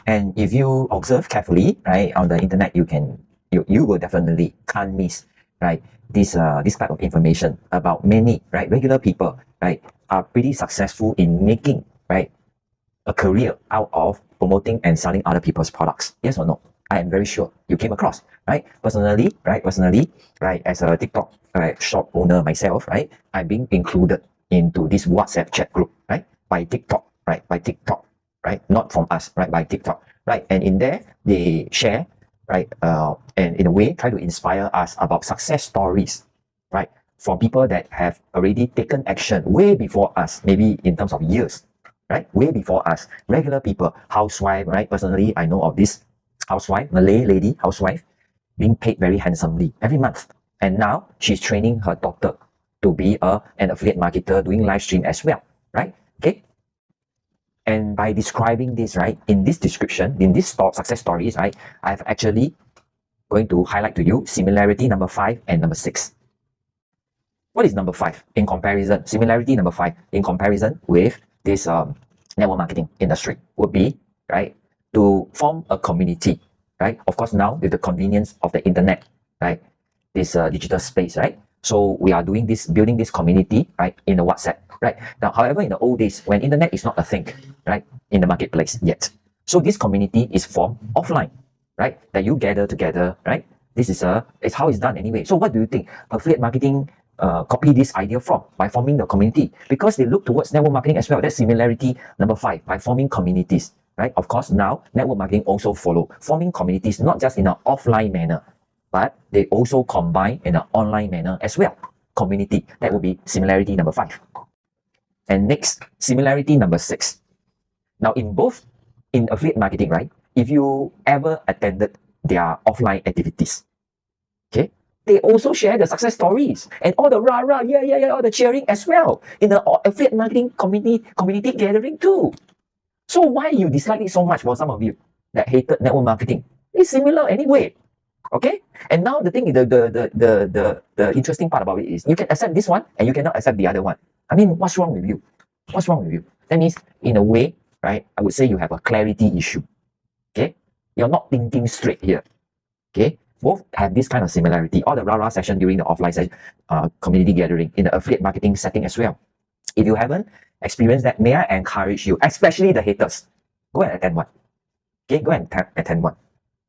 And if you observe carefully, right, on the internet, you will definitely can't miss, right, this type of information about many, right, regular people, right, are pretty successful in making, right, a career out of promoting and selling other people's products. Yes or no? I am very sure you came across, right? Personally, right, as a TikTok, right, shop owner myself, right, I'm being included into this WhatsApp chat group, right, by TikTok, right, right, not from us, right, by TikTok, right, and in there they share, right, and in a way try to inspire us about success stories, right, for people that have already taken action way before us, maybe in terms of years, right, way before us, regular people, housewife, right, personally, I know of this housewife, Malay lady, housewife, being paid very handsomely every month. And now she's training her daughter to be an affiliate marketer doing live stream as well, right? Okay. And by describing this, right, in this description, in this success stories, right, I've actually going to highlight to you similarity number 5 and number 6. What is number 5 in comparison? Similarity number 5 in comparison with this network marketing industry would be, right, to form a community, right? Of course, now with the convenience of the internet, right, this digital space, right? So we are doing this, building this community, right, in the WhatsApp, right? Now, however, in the old days, when internet is not a thing, right, in the marketplace yet, so this community is formed offline, right? That you gather together, right? This is it's how it's done anyway. So what do you think affiliate marketing copy this idea from? By forming the community, because they look towards network marketing as well. That's similarity number 5, by forming communities, right? Of course, now network marketing also follow forming communities, not just in an offline manner, but they also combine in an online manner as well. Community, that would be similarity number 5. And next, similarity number 6. Now, in both, in affiliate marketing, right, if you ever attended their offline activities, okay, they also share the success stories and all the rah-rah, yeah, all the cheering as well in the affiliate marketing community gathering too. So why you dislike it so much for some of you that hated network marketing? It's similar anyway. Okay? And now the thing is, the interesting part about it is you can accept this one and you cannot accept the other one. I mean, what's wrong with you? What's wrong with you? That means, in a way, right, I would say you have a clarity issue. Okay? You're not thinking straight here. Okay? Both have this kind of similarity. All the rah-rah session during the offline session, community gathering in the affiliate marketing setting as well. If you haven't experienced that, may I encourage you, especially the haters, go and attend one. Okay? Go and attend one.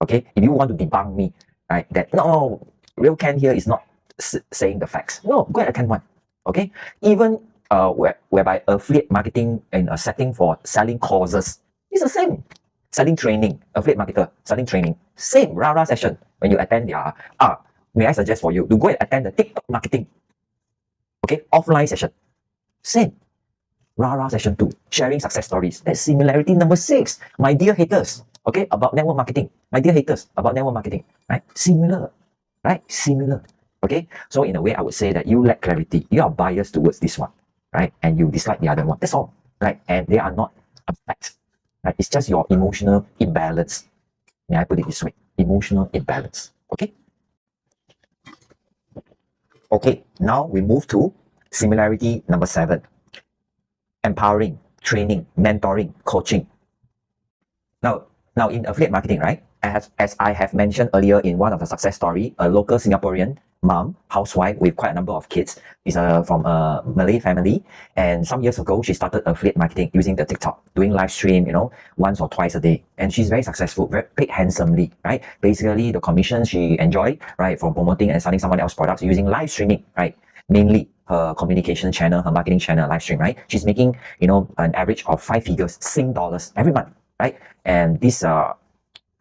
Okay? If you want to debunk me, right, that no, real Ken here is not saying the facts. No, go and attend one. Okay? Even whereby affiliate marketing in a setting for selling courses is the same. Selling training, affiliate marketer, selling training, same rah-rah session. When you attend their, may I suggest for you to go and attend the TikTok marketing, okay, offline session, same rah-rah session 2, sharing success stories. That's similarity number 6, my dear haters, okay, about network marketing, my dear haters about network marketing, right? Similar, right? Similar, okay? So in a way, I would say that you lack clarity. You are biased towards this one, right? And you dislike the other one. That's all, right? And they are not a fact, right? It's just your emotional imbalance. May I put it this way? Emotional imbalance, okay? Okay, now we move to similarity number 7. Empowering, training, mentoring, coaching. Now in affiliate marketing, right? As I have mentioned earlier in one of the success story, a local Singaporean mom, housewife with quite a number of kids, is from a Malay family. And some years ago, she started affiliate marketing using the TikTok, doing live stream, once or twice a day. And she's very successful, very paid handsomely, right? Basically, the commission she enjoyed, right, from promoting and selling someone else's products using live streaming, right? Mainly her communication channel, her marketing channel, live stream, right? She's making, an average of 5 figures, Sing dollars every month, right? And this,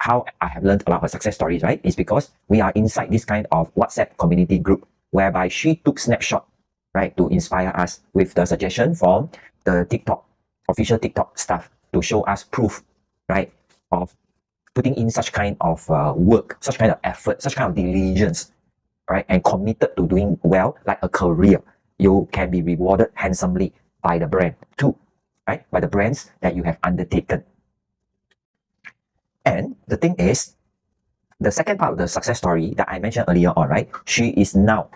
how I have learned about her success stories, right, is because we are inside this kind of WhatsApp community group whereby she took snapshot, right, to inspire us with the suggestion from the TikTok, official TikTok staff to show us proof, right, of putting in such kind of work, such kind of effort, such kind of diligence, right, and committed to doing well like a career. You can be rewarded handsomely by the brand too, right, by the brands that you have undertaken. And the thing is, the second part of the success story that I mentioned earlier on, right? She is now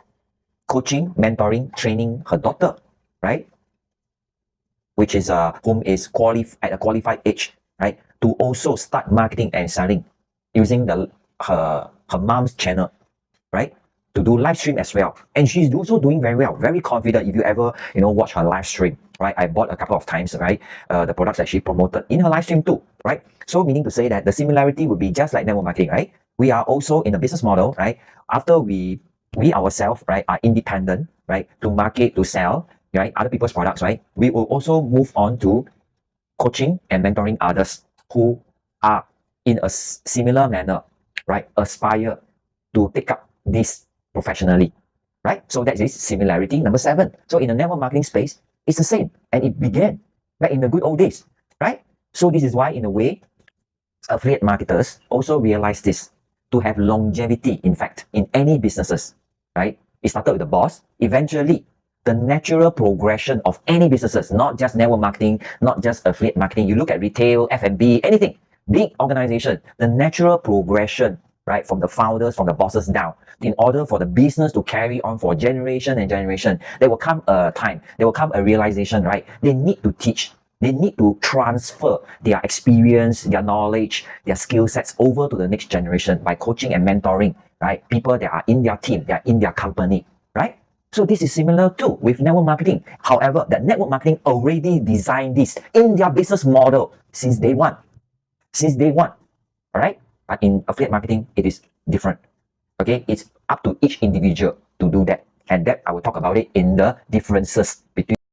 coaching, mentoring, training her daughter, right? Which is whom is at a qualified age, right? to also start marketing and selling using her mom's channel, right? To do live stream as well. And she's also doing very well, very confident. If you ever, watch her live stream, right? I bought a couple of times, right? The products that she promoted in her live stream too, right? So meaning to say that the similarity would be just like network marketing, right? We are also in a business model, right? After we ourselves, right, are independent, right, to market, to sell, right, other people's products, right? We will also move on to coaching and mentoring others who are in a similar manner, right? Aspire to take up this professionally, right? So that is similarity number 7. So in the network marketing space, it's the same, and it began back in the good old days, right? So this is why, in a way, affiliate marketers also realize this to have longevity, in fact, in any businesses, right? It started with the boss. Eventually, the natural progression of any businesses, not just network marketing, not just affiliate marketing. You look at retail, F&B, anything, big organization, the natural progression, right, from the founders, from the bosses down, in order for the business to carry on for generation and generation, there will come a time, there will come a realization, right? They need to teach. They need to transfer their experience, their knowledge, their skill sets over to the next generation by coaching and mentoring, right? People that are in their team, they are in their company, right? So this is similar too with network marketing. However, the network marketing already designed this in their business model since day one. Since day one, all right? But in affiliate marketing, it is different. Okay, it's up to each individual to do that. And that I will talk about it in the differences between